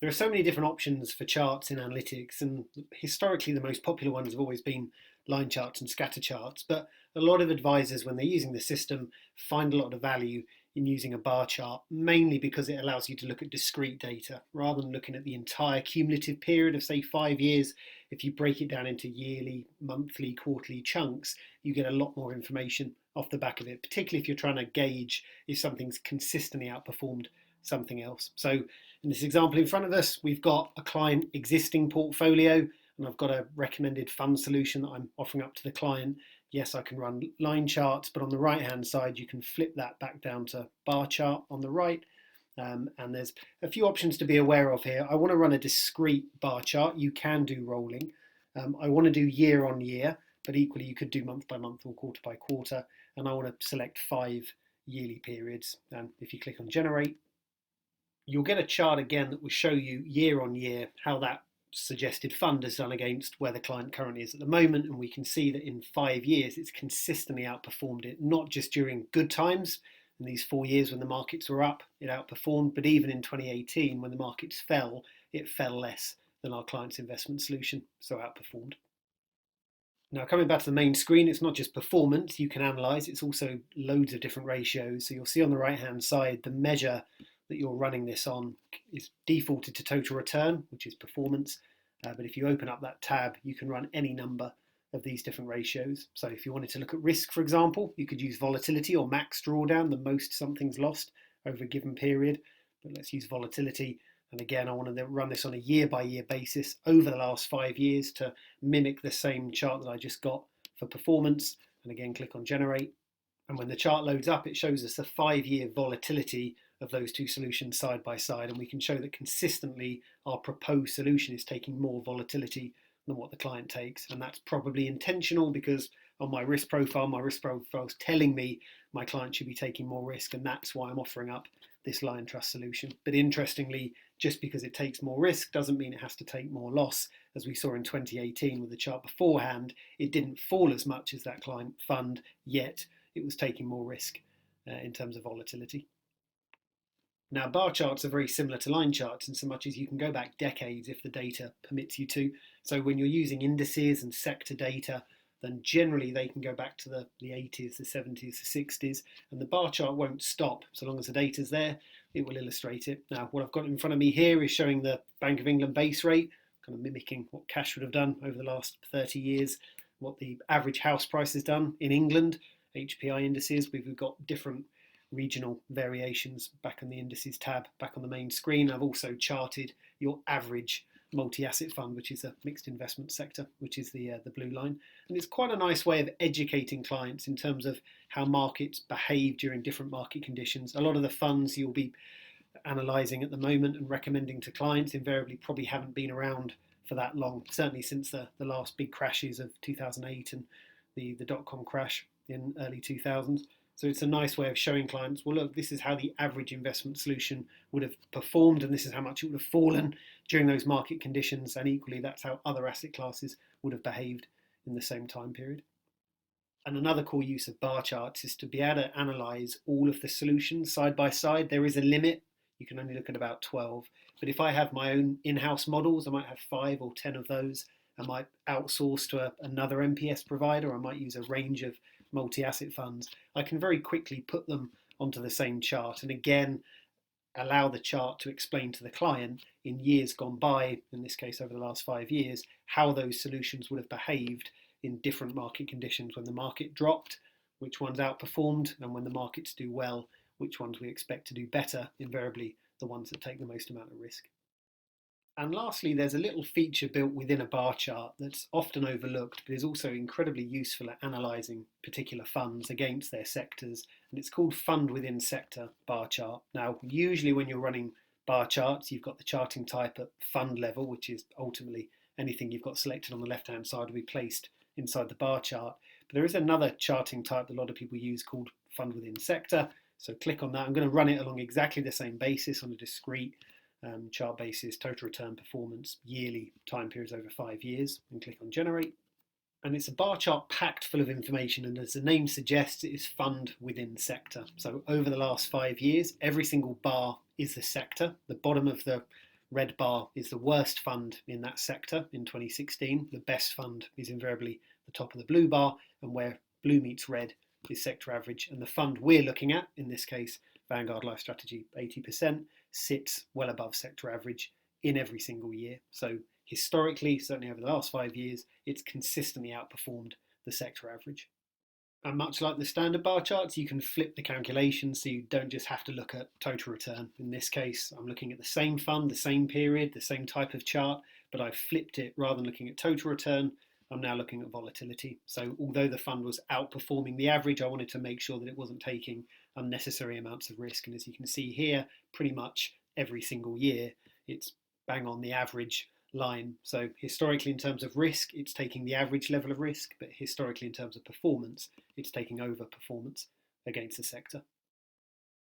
There are so many different options for charts in analytics, and historically the most popular ones have always been line charts and scatter charts. But a lot of advisors, when they're using the system, find a lot of value in using a bar chart, mainly because it allows you to look at discrete data rather than looking at the entire cumulative period of, say, 5 years. If you break it down into yearly, monthly, quarterly chunks, you get a lot more information off the back of it, particularly if you're trying to gauge if something's consistently outperformed something else. So in this example in front of us, we've got a client existing portfolio, and I've got a recommended fund solution that I'm offering up to the client. Yes, I can run line charts, but on the right hand side, you can flip that back down to bar chart on the right. And there's a few options to be aware of here. I want to run a discrete bar chart. You can do rolling. I want to do year on year, but equally you could do month by month or quarter by quarter. And I want to select 5 yearly periods. And if you click on generate, you'll get a chart again that will show you year on year how that suggested fund has done against where the client currently is at the moment. And we can see that in 5 years, it's consistently outperformed it, not just during good times. In these 4 years when the markets were up, it outperformed, but even in 2018, when the markets fell, it fell less than our client's investment solution, so outperformed. Now, coming back to the main screen, it's not just performance you can analyze, it's also loads of different ratios. So you'll see on the right-hand side, the measure that you're running this on is defaulted to total return, which is performance. But if you open up that tab, you can run any number of these different ratios. So if you wanted to look at risk, for example, you could use volatility or max drawdown, the most something's lost over a given period. But let's use volatility. And again, I want to run this on a year-by-year basis over the last 5 years to mimic the same chart that I just got for performance. And again, click on generate. And when the chart loads up, it shows us the 5-year volatility of those two solutions side by side. And we can show that consistently our proposed solution is taking more volatility than what the client takes. And that's probably intentional because on my risk profile is telling me my client should be taking more risk. And that's why I'm offering up this Liontrust solution. But interestingly, just because it takes more risk doesn't mean it has to take more loss. As we saw in 2018 with the chart beforehand, it didn't fall as much as that client fund, yet it was taking more risk in terms of volatility. Now, bar charts are very similar to line charts in so much as you can go back decades if the data permits you to. So when you're using indices and sector data, then generally they can go back to the 80s, the 70s, the 60s, and the bar chart won't stop. So long as the data's there, it will illustrate it. Now, what I've got in front of me here is showing the Bank of England base rate, kind of mimicking what cash would have done over the last 30 years, what the average house price has done in England, HPI indices. We've got different regional variations back on the indices tab, back on the main screen. I've also charted your average multi-asset fund, which is a mixed investment sector, which is the blue line. And it's quite a nice way of educating clients in terms of how markets behave during different market conditions. A lot of the funds you'll be analysing at the moment and recommending to clients invariably probably haven't been around for that long, certainly since the last big crashes of 2008 and the dot-com crash in early 2000s. So it's a nice way of showing clients, well, look, this is how the average investment solution would have performed, and this is how much it would have fallen during those market conditions, and equally that's how other asset classes would have behaved in the same time period. And another cool use of bar charts is to be able to analyse all of the solutions side by side. There is a limit, you can only look at about 12, but if I have my own in-house models, I might have 5 or 10 of those. I might outsource to another MPS provider, I might use a range of multi-asset funds. I can very quickly put them onto the same chart and again allow the chart to explain to the client in years gone by, in this case over the last 5 years, how those solutions would have behaved in different market conditions. When the market dropped, which ones outperformed, and when the markets do well, which ones we expect to do better, invariably the ones that take the most amount of risk. And lastly, there's a little feature built within a bar chart that's often overlooked, but is also incredibly useful at analysing particular funds against their sectors, and it's called Fund Within Sector bar chart. Now, usually when you're running bar charts, you've got the charting type at fund level, which is ultimately anything you've got selected on the left-hand side will be placed inside the bar chart. But there is another charting type that a lot of people use called Fund Within Sector. So click on that. I'm going to run it along exactly the same basis on a discrete chart basis, total return performance, yearly time periods over 5 years, and click on generate. And it's a bar chart packed full of information, and as the name suggests, it is fund within sector. So over the last 5 years, every single bar is the sector. The bottom of the red bar is the worst fund in that sector in 2016. The best fund is invariably the top of the blue bar, and where blue meets red is sector average. And the fund we're looking at, in this case, Vanguard Life Strategy 80%, sits well above sector average in every single year. So historically, certainly over the last 5 years, it's consistently outperformed the sector average. And much like the standard bar charts, you can flip the calculation so you don't just have to look at total return. In this case, I'm looking at the same fund, the same period, the same type of chart, but I've flipped it. Rather than looking at total return, I'm now looking at volatility. So although the fund was outperforming the average, I wanted to make sure that it wasn't taking unnecessary amounts of risk. And as you can see here, pretty much every single year, it's bang on the average line. So historically, in terms of risk, it's taking the average level of risk, but historically, in terms of performance, it's taking over performance against the sector.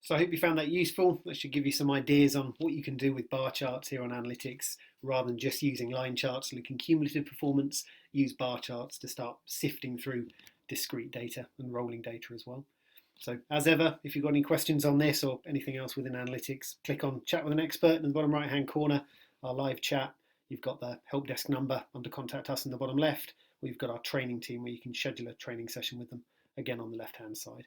So I hope you found that useful. That should give you some ideas on what you can do with bar charts here on analytics. Rather than just using line charts looking cumulative performance, use bar charts to start sifting through discrete data and rolling data as well. So as ever, if you've got any questions on this or anything else within analytics, click on Chat with an Expert in the bottom right hand corner, our live chat. You've got the help desk number under Contact Us in the bottom left, or you've got our training team where you can schedule a training session with them, again on the left hand side.